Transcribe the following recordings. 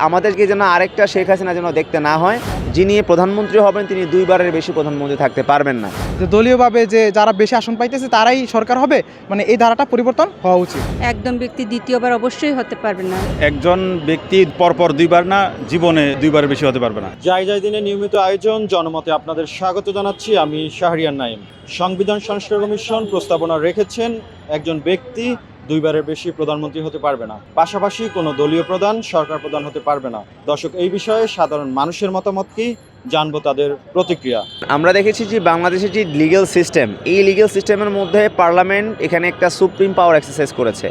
আমাদেরকে যেন আরেকটা শেখ হাসিনা যেন দেখতে না হয়, যিনি প্রধানমন্ত্রী হবেন তিনি দুইবারের বেশি প্রধানমন্ত্রী থাকতে পারবেন না। যে দলীয়ভাবে যে যারা বেশি আসন পাইতেছে তারাই সরকার হবে, মানে এই ধারাটা পরিবর্তন হওয়া উচিত। একদম ব্যক্তি দ্বিতীয়বার অবশ্যই হতে পারবে না। একজন ব্যক্তি পরপর দুইবার না, জীবনে দুইবারের বেশি হতে পারবে না। যাই যাই দিনে নিয়মিত আয়োজন জনমতে আপনাদের স্বাগত জানাচ্ছি। আমি শাহরিয়ার নাইম। সংবিধান সংস্কার কমিশন প্রস্তাবনা রেখেছেন একজন ব্যক্তি দুইবারের বেশি প্রধানমন্ত্রী হতে পারবে না, পাশাপাশি কোনো দলীয় প্রধান সরকার প্রধান হতে পারবে না। দর্শক, এই বিষয়ে সাধারণ মানুষের মতামত কি, জানবো তাদের প্রতিক্রিয়া। আমরা দেখেছি যে বাংলাদেশের যে লিগ্যাল সিস্টেম, এই লিগ্যাল সিস্টেমের মধ্যে পার্লামেন্ট এখানে একটা সুপ্রিম পাওয়ার এক্সারসাইজ করেছে।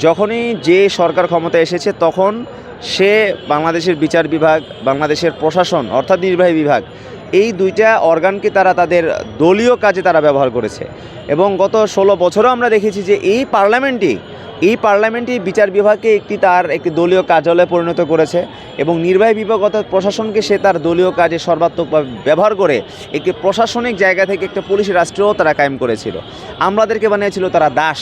যখনই যে সরকার ক্ষমতা এসেছে তখন সে বাংলাদেশের বিচার বিভাগ, বাংলাদেশের প্রশাসন অর্থাৎ নির্বাহী বিভাগ, এই দুইটা অর্গানকে তারা তাদের দলীয় কাজে তারা ব্যবহার করেছে। এবং গত 16 বছরও আমরা দেখেছি যে এই পার্লামেন্টই বিচার বিভাগকে একটি দলীয় কার্যালয়ে পরিণত করেছে এবং নির্বাহী বিভাগ অর্থাৎ প্রশাসনকে সে তার দলীয় কাজে সর্বাত্মকভাবে ব্যবহার করে একটি প্রশাসনিক জায়গা থেকে একটা পুলিশ রাষ্ট্রও তারা কায়েম করেছিল। আমাদেরকে বানিয়েছিল তারা দাস।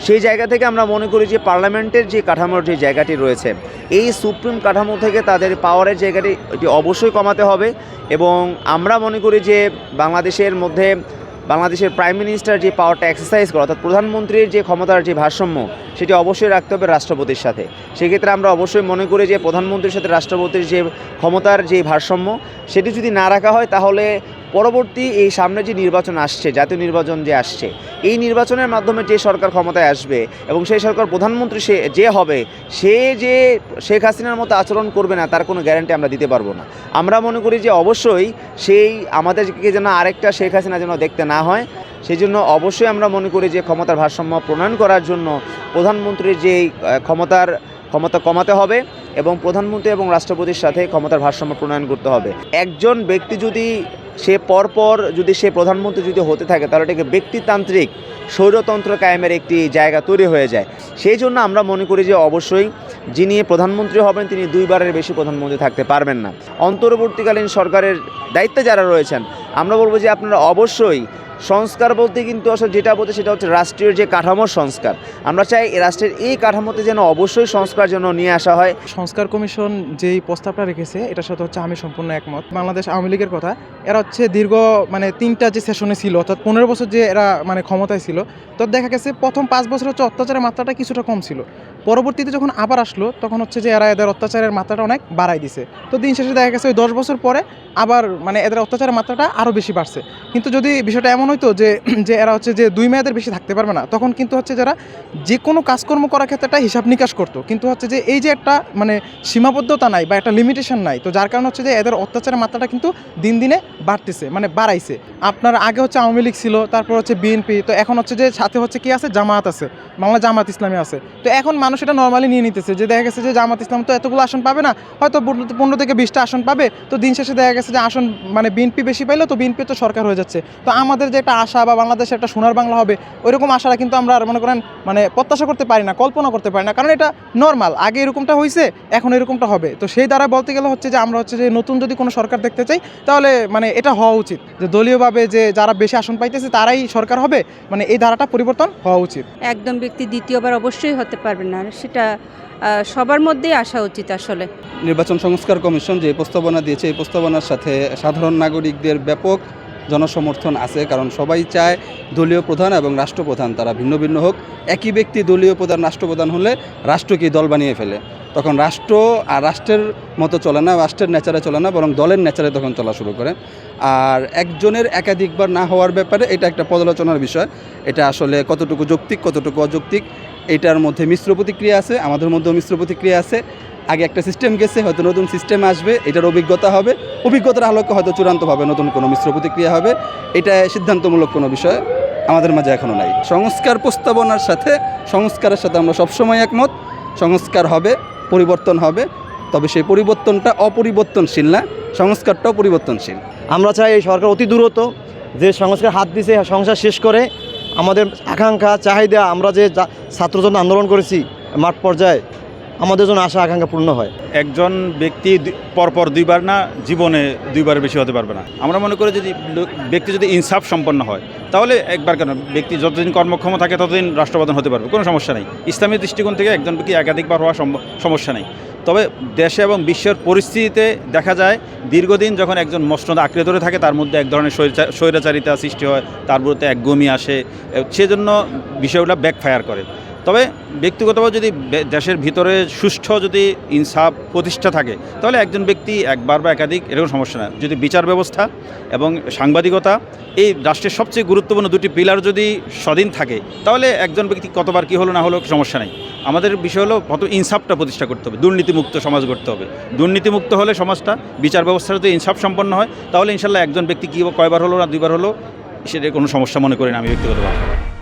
সেই জায়গা থেকে আমরা মনে করি যে পার্লামেন্টের যে কাঠামোর যে জায়গাটি রয়েছে, এই সুপ্রিম কাঠামো থেকে তাদের পাওয়ারের জায়গাটি এটি অবশ্যই কমাতে হবে। এবং আমরা মনে করি যে বাংলাদেশের প্রাইম মিনিস্টার যে পাওয়ারটা এক্সারসাইজ করে অর্থাৎ প্রধানমন্ত্রীর যে ক্ষমতার যে ভারসাম্য, সেটি অবশ্যই রাখতে হবে রাষ্ট্রপতির সাথে। সেক্ষেত্রে আমরা অবশ্যই মনে করি যে প্রধানমন্ত্রীর সাথে রাষ্ট্রপতির যে ক্ষমতার যে ভারসাম্য, সেটি যদি না রাখা হয় তাহলে পরবর্তী এই সামনে যে নির্বাচন আসছে, জাতীয় নির্বাচন যে আসছে, এই নির্বাচনের মাধ্যমে যে সরকার ক্ষমতায় আসবে এবং সেই সরকার প্রধানমন্ত্রী যে হবে, সে যে শেখ হাসিনার মতো আচরণ করবে না তার কোনো গ্যারান্টি আমরা দিতে পারবো না। আমরা মনে করি যে অবশ্যই আমাদেরকে যেন আরেকটা শেখ হাসিনা যেন দেখতে না হয়, সেই জন্য অবশ্যই আমরা মনে করি যে ক্ষমতার ভারসাম্য প্রণয়ন করার জন্য প্রধানমন্ত্রীর যে ক্ষমতা কমাতে হবে এবং প্রধানমন্ত্রী এবং রাষ্ট্রপতির সাথে ক্ষমতার ভারসাম্য প্রণয়ন করতে হবে। একজন ব্যক্তি যদি সে প্রধানমন্ত্রী যদি হতে থাকে তাহলে এটাকে ব্যক্তিতান্ত্রিক স্বৈরতন্ত্র কায়েমের একটি জায়গা তৈরি হয়ে যায়। সেই জন্য আমরা মনে করি যে অবশ্যই যিনি প্রধানমন্ত্রী হবেন তিনি দুইবারের বেশি প্রধানমন্ত্রী থাকতে পারবেন না। অন্তর্বর্তীকালীন সরকারের দায়িত্বে যারা রয়েছেন, আমরা বলবো যে আপনারা অবশ্যই সংস্কার বলতে কিন্তু আসলে যেটা বলতে সেটা হচ্ছে রাষ্ট্রীয় যে কাঠামোর সংস্কার। আমরা চাই রাষ্ট্রের এই কাঠামোতে যেন অবশ্যই সংস্কার যেন নিয়ে আসা হয়। সংস্কার কমিশন যেই প্রস্তাবটা রেখেছে এটার সাথে হচ্ছে আমি সম্পূর্ণ একমত। বাংলাদেশ আওয়ামী লীগের কথা, এরা হচ্ছে দীর্ঘ 3টা যে সেশনে ছিল অর্থাৎ 15 বছর যে এরা ক্ষমতায় ছিল, তো দেখা গেছে প্রথম 5 বছর হচ্ছে অত্যাচারের মাত্রাটা কিছুটা কম ছিল। পরবর্তীতে যখন আবার আসলো তখন হচ্ছে যে এদের অত্যাচারের মাত্রাটা অনেক বাড়াই দিছে। তো দিন শেষে দেখা গেছে ওই 10 বছর পরে আবার এদের অত্যাচারের মাত্রাটা আরও বেশি বাড়ছে। কিন্তু যদি বিষয়টা এমন হইতো যে এরা হচ্ছে যে 2 মেয়াদের বেশি থাকতে পারবে না, তখন কিন্তু হচ্ছে যারা যে কোনো কাজকর্ম করার ক্ষেত্রে একটা হিসাব নিকাশ করতো। কিন্তু হচ্ছে যে এই যে একটা সীমাবদ্ধতা নাই বা একটা লিমিটেশন নাই, তো যার কারণে হচ্ছে যে এদের অত্যাচারের মাত্রাটা কিন্তু দিন দিনে বাড়তেছে, বাড়াইছে। আপনার আগে হচ্ছে আওয়ামী লীগ ছিল, তারপর হচ্ছে বিএনপি, তো এখন হচ্ছে যে সাথে হচ্ছে কি আছে, জামাত আছে, বাংলা জামাত ইসলামী আছে। তো এখন মানুষ এটা নর্মালি নিয়ে নিতেছে যে দেখা গেছে যে জামাত ইসলাম তো এতগুলো আসন পাবে না, হয়তো 15 থেকে 20টা আসন পাবে। তো দিন শেষে দেখা গেছে যে আসন বিএনপি বেশি পাইলো, তো বিএনপি তো সরকার হয়ে যাচ্ছে। তো আমাদের যে একটা আশা বা বাংলাদেশে একটা সোনার বাংলা হবে, ওইরকম আশাটা কিন্তু আমরা মনে করেন প্রত্যাশা করতে পারি না, কল্পনা করতে পারি না, কারণ এটা নর্মাল। আগে এরকমটা হয়েছে, এখন এরকমটা হবে। তো সেই দ্বারা বলতে গেলে হচ্ছে যে আমরা হচ্ছে যে নতুন যদি কোনো সরকার দেখতে চাই তাহলে এটা হওয়া উচিত যে দলীয়ভাবে যে যারা বেশি আসন পাইতেছে তারাই সরকার হবে, এই ধারাটা পরিবর্তন হওয়া উচিত। একদম ব্যক্তি দ্বিতীয়বার অবশ্যই হতে পারবে না, সেটা সবার মধ্যেই আসা উচিত। আসলে নির্বাচন সংস্কার কমিশন যে প্রস্তাবনা দিয়েছে, এই প্রস্তাবনার সাথে সাধারণ নাগরিকদের ব্যাপক জনসমর্থন আছে, কারণ সবাই চায় দলীয় প্রধান এবং রাষ্ট্রপ্রধান তারা ভিন্ন ভিন্ন হোক। একই ব্যক্তি দলীয় প্রধান রাষ্ট্রপ্রধান হলে রাষ্ট্রকে দল বানিয়ে ফেলে, তখন রাষ্ট্র আর রাষ্ট্রের মতো চলে না, রাষ্ট্রের নেচারে চলে না, বরং দলের নেচারে তখন চলা শুরু করে। আর একজনের একাধিকবার না হওয়ার ব্যাপারে এটা একটা পর্যালোচনার বিষয়। এটা আসলে কতটুকু যৌক্তিক কতটুকু অযৌক্তিক, এটার মধ্যে মিশ্র প্রতিক্রিয়া আছে, আমাদের মধ্যেও মিশ্র প্রতিক্রিয়া আছে। আগে একটা সিস্টেম গেছে, হয়তো নতুন সিস্টেম আসবে, এটার অভিজ্ঞতা হবে, অভিজ্ঞতার আলোকে হয়তো চূড়ান্তভাবে নতুন কোনো মিশ্র প্রতিক্রিয়া হবে। এটা সিদ্ধান্তমূলক কোনো বিষয় আমাদের মাঝে এখনও নাই। সংস্কারের সাথে আমরা সবসময় একমত। সংস্কার হবে, পরিবর্তন হবে, তবে সেই পরিবর্তনটা অপরিবর্তনশীল না, সংস্কারটাও পরিবর্তনশীল। আমরা চাই এই সরকার অতি দ্রুত যে সংস্কার হাত দিছে সংস্কার শেষ করে আমাদের আকাঙ্ক্ষা চাহিদা, আমরা যে ছাত্রজন আন্দোলন করেছি মাঠ পর্যায়ে, আমাদের জন্য আশা আকাঙ্ক্ষা পূর্ণ হয়। একজন ব্যক্তি পরপর দুইবার না জীবনে দুইবারের বেশি হতে পারবে না। আমরা মনে করি যদি ব্যক্তি যদি ইনসাফ সম্পন্ন হয় তাহলে একবার কেন, ব্যক্তি যতদিন কর্মক্ষম থাকে ততদিন রাষ্ট্রপ্রধান হতে পারবে, কোনো সমস্যা নেই। ইসলামী দৃষ্টিকোণ থেকে একজন ব্যক্তি একাধিকবার হওয়া সমস্যা নেই। তবে দেশে এবং বিশ্বের পরিস্থিতিতে দেখা যায় দীর্ঘদিন যখন একজন মসনদ আঁকড়ে ধরে থাকে তার মধ্যে এক ধরনের স্বৈরাচারিতা সৃষ্টি হয়, তার বিরুদ্ধে একগুমি আসে, সেজন্য বিষয়গুলো ব্যাকফায়ার করে। তবে ব্যক্তিগতভাবে যদি দেশের ভিতরে সুষ্ঠু যদি ইনসাফ প্রতিষ্ঠা থাকে তাহলে একজন ব্যক্তি একবার বা একাধিক এরকম সমস্যা না। যদি বিচার ব্যবস্থা এবং সাংবাদিকতা এই রাষ্ট্রের সবচেয়ে গুরুত্বপূর্ণ দুটি পিলার যদি স্বাধীন থাকে তাহলে একজন ব্যক্তি কতবার কী হলো না হলো সমস্যা নেই। আমাদের বিষয় হলো প্রথম ইনসাফটা প্রতিষ্ঠা করতে হবে, দুর্নীতিমুক্ত সমাজ গড়তে হবে। দুর্নীতিমুক্ত হলে সমাজটা, বিচার ব্যবস্থা যদি ইনসাফ সম্পন্ন হয় তাহলে ইনশাল্লাহ একজন ব্যক্তি কী কয়বার হলো না দুইবার হলো সেটা কোনো সমস্যা মনে করি না আমি ব্যক্তিগতভাবে।